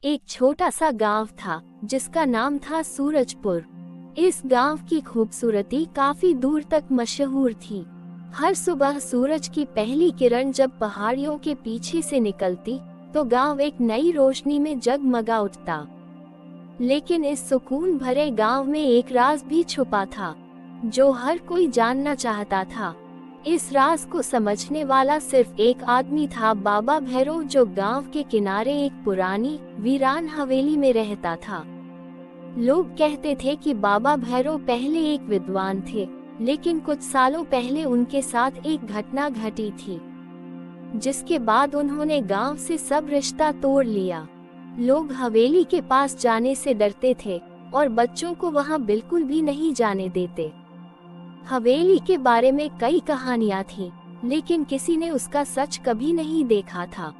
एक छोटा सा गांव था जिसका नाम था सूरजपुर। इस गांव की खूबसूरती काफी दूर तक मशहूर थी। हर सुबह सूरज की पहली किरण जब पहाड़ियों के पीछे से निकलती तो गांव एक नई रोशनी में जगमगा उठता। लेकिन इस सुकून भरे गांव में एक राज भी छुपा था जो हर कोई जानना चाहता था। इस राज को समझने वाला सिर्फ एक आदमी था, बाबा भैरव, जो गांव के किनारे एक पुरानी वीरान हवेली में रहता था। लोग कहते थे कि बाबा भैरव पहले एक विद्वान थे, लेकिन कुछ सालों पहले उनके साथ एक घटना घटी थी जिसके बाद उन्होंने गांव से सब रिश्ता तोड़ लिया। लोग हवेली के पास जाने से डरते थे और बच्चों को वहां बिल्कुल भी नहीं जाने देते। हवेली के बारे में कई कहानियां थीं, लेकिन किसी ने उसका सच कभी नहीं देखा था।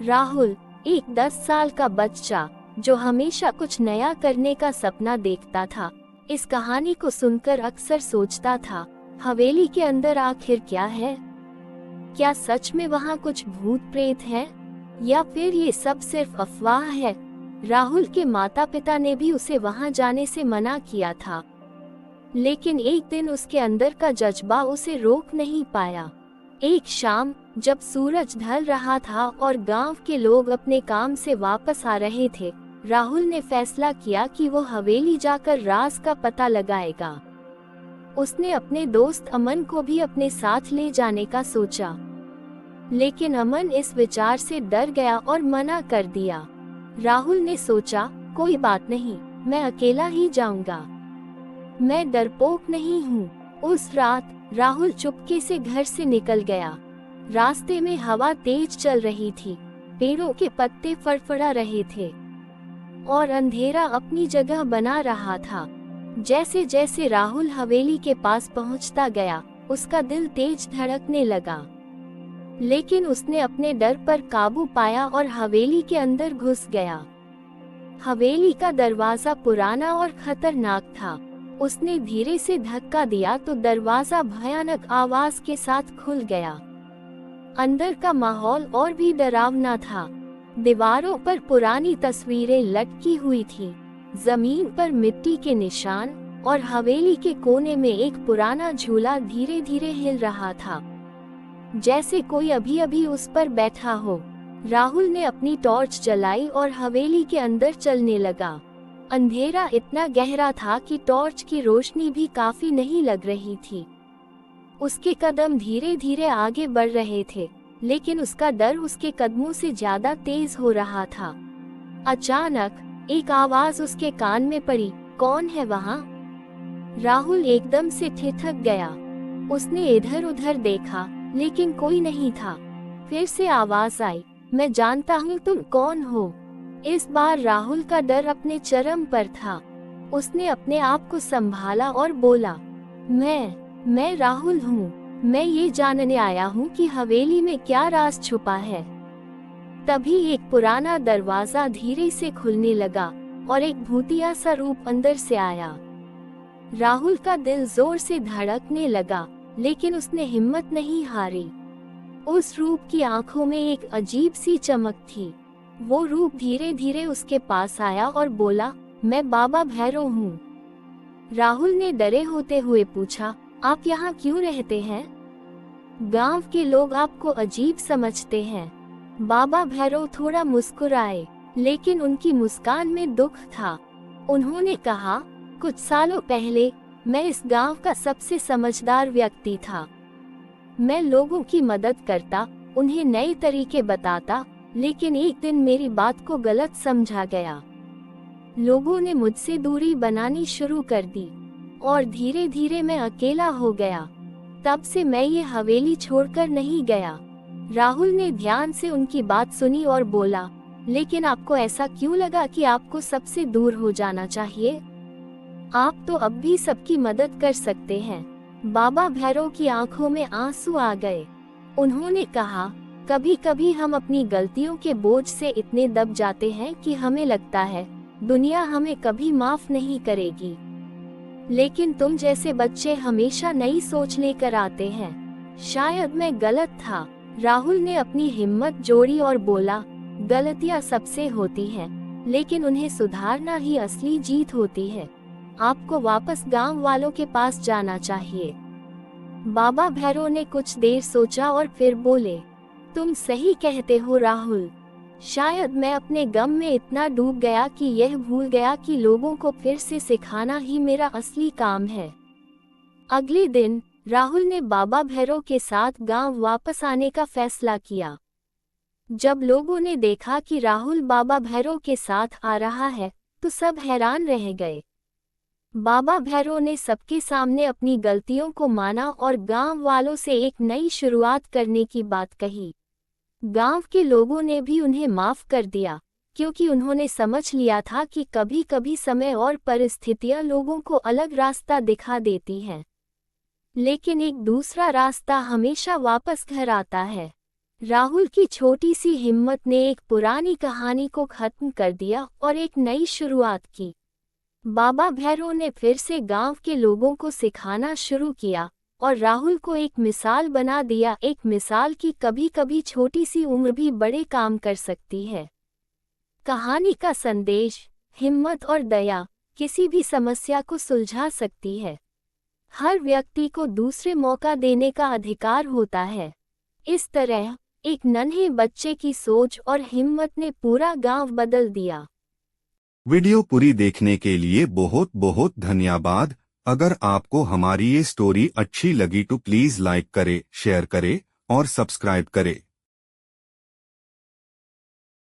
राहुल, एक 10 साल का बच्चा जो हमेशा कुछ नया करने का सपना देखता था, इस कहानी को सुनकर अक्सर सोचता था, हवेली के अंदर आखिर क्या है? क्या सच में वहाँ कुछ भूत प्रेत है या फिर ये सब सिर्फ अफवाह है? राहुल के माता पिता ने भी उसे वहाँ जाने से मना किया था, लेकिन एक दिन उसके अंदर का जज्बा उसे रोक नहीं पाया। एक शाम जब सूरज ढल रहा था और गांव के लोग अपने काम से वापस आ रहे थे, राहुल ने फैसला किया कि वो हवेली जाकर राज का पता लगाएगा। उसने अपने दोस्त अमन को भी अपने साथ ले जाने का सोचा, लेकिन अमन इस विचार से डर गया और मना कर दिया। राहुल ने सोचा, कोई बात नहीं, मैं अकेला ही जाऊंगा, मैं डरपोक नहीं हूँ। उस रात राहुल चुपके से घर से निकल गया। रास्ते में हवा तेज चल रही थी, पेड़ों के पत्ते फड़फड़ा रहे थे और अंधेरा अपनी जगह बना रहा था। जैसे जैसे राहुल हवेली के पास पहुंचता गया, उसका दिल तेज धड़कने लगा, लेकिन उसने अपने डर पर काबू पाया और हवेली के अंदर घुस गया। हवेली का दरवाजा पुराना और खतरनाक था। उसने धीरे से धक्का दिया तो दरवाजा भयानक आवाज के साथ खुल गया। अंदर का माहौल और भी डरावना था। दीवारों पर पुरानी तस्वीरें लटकी हुई थीं, जमीन पर मिट्टी के निशान और हवेली के कोने में एक पुराना झूला धीरे धीरे हिल रहा था, जैसे कोई अभी अभी उस पर बैठा हो। राहुल ने अपनी टॉर्च जलाई और हवेली के अंदर चलने लगा। अंधेरा इतना गहरा था कि टॉर्च की रोशनी भी काफी नहीं लग रही थी। उसके कदम धीरे धीरे आगे बढ़ रहे थे, लेकिन उसका डर उसके कदमों से ज्यादा तेज हो रहा था। अचानक एक आवाज उसके कान में पड़ी, कौन है वहाँ? राहुल एकदम से ठिठक गया। उसने इधर उधर देखा, लेकिन कोई नहीं था। फिर से आवाज आई, मैं जानता हूँ तुम कौन हो। इस बार राहुल का डर अपने चरम पर था। उसने अपने आप को संभाला और बोला, मैं राहुल हूँ। मैं ये जानने आया हूँ कि हवेली में क्या राज छुपा है। तभी एक पुराना दरवाजा धीरे से खुलने लगा और एक भूतिया सा रूप अंदर से आया। राहुल का दिल जोर से धड़कने लगा, लेकिन उसने हिम्मत नहीं हारी। उस रूप की आंखों में एक अजीब सी चमक थी। वो रूप धीरे धीरे उसके पास आया और बोला, मैं बाबा भैरव हूँ। राहुल ने डरे होते हुए पूछा, आप यहाँ क्यों रहते हैं? गांव के लोग आपको अजीब समझते हैं। बाबा भैरव थोड़ा मुस्कुराए, लेकिन उनकी मुस्कान में दुख था। उन्होंने कहा, कुछ सालों पहले मैं इस गांव का सबसे समझदार व्यक्ति था। मैं लोगों की मदद करता, उन्हें नए तरीके बताता, लेकिन एक दिन मेरी बात को गलत समझा गया। लोगों ने मुझसे दूरी बनानी शुरू कर दी और धीरे धीरे मैं अकेला हो गया। तब से मैं ये हवेली छोड़कर नहीं गया। राहुल ने ध्यान से उनकी बात सुनी और बोला, लेकिन आपको ऐसा क्यों लगा कि आपको सबसे दूर हो जाना चाहिए? आप तो अब भी सबकी मदद कर सकते हैं। बाबा भैरव की आंखों में आंसू आ गए। उन्होंने कहा, कभी कभी हम अपनी गलतियों के बोझ से इतने दब जाते हैं कि हमें लगता है दुनिया हमें कभी माफ नहीं करेगी, लेकिन तुम जैसे बच्चे हमेशा नई सोच लेकर आते हैं। शायद मैं गलत था। राहुल ने अपनी हिम्मत जोड़ी और बोला, गलतियां सबसे होती हैं, लेकिन उन्हें सुधारना ही असली जीत होती है। आपको वापस गांव वालों के पास जाना चाहिए। बाबा भैरव ने कुछ देर सोचा और फिर बोले, तुम सही कहते हो राहुल। शायद मैं अपने गम में इतना डूब गया कि यह भूल गया कि लोगों को फिर से सिखाना ही मेरा असली काम है। अगले दिन राहुल ने बाबा भैरव के साथ गांव वापस आने का फैसला किया। जब लोगों ने देखा कि राहुल बाबा भैरव के साथ आ रहा है, तो सब हैरान रह गए। बाबा भैरव ने सबके सामने अपनी गलतियों को माना और गांव वालों से एक नई शुरुआत करने की बात कही। गांव के लोगों ने भी उन्हें माफ कर दिया, क्योंकि उन्होंने समझ लिया था कि कभी कभी समय और परिस्थितियां लोगों को अलग रास्ता दिखा देती हैं, लेकिन एक दूसरा रास्ता हमेशा वापस घर आता है। राहुल की छोटी सी हिम्मत ने एक पुरानी कहानी को खत्म कर दिया और एक नई शुरुआत की। बाबा भैरव ने फिर से गांव के लोगों को सिखाना शुरू किया और राहुल को एक मिसाल बना दिया, एक मिसाल की कभी कभी छोटी सी उम्र भी बड़े काम कर सकती है। कहानी का संदेश, हिम्मत और दया किसी भी समस्या को सुलझा सकती है। हर व्यक्ति को दूसरे मौका देने का अधिकार होता है। इस तरह एक नन्हे बच्चे की सोच और हिम्मत ने पूरा गांव बदल दिया। वीडियो पूरी देखने के लिए बहुत बहुत धन्यवाद। अगर आपको हमारी ये स्टोरी अच्छी लगी तो प्लीज लाइक करें, शेयर करें और सब्सक्राइब करें।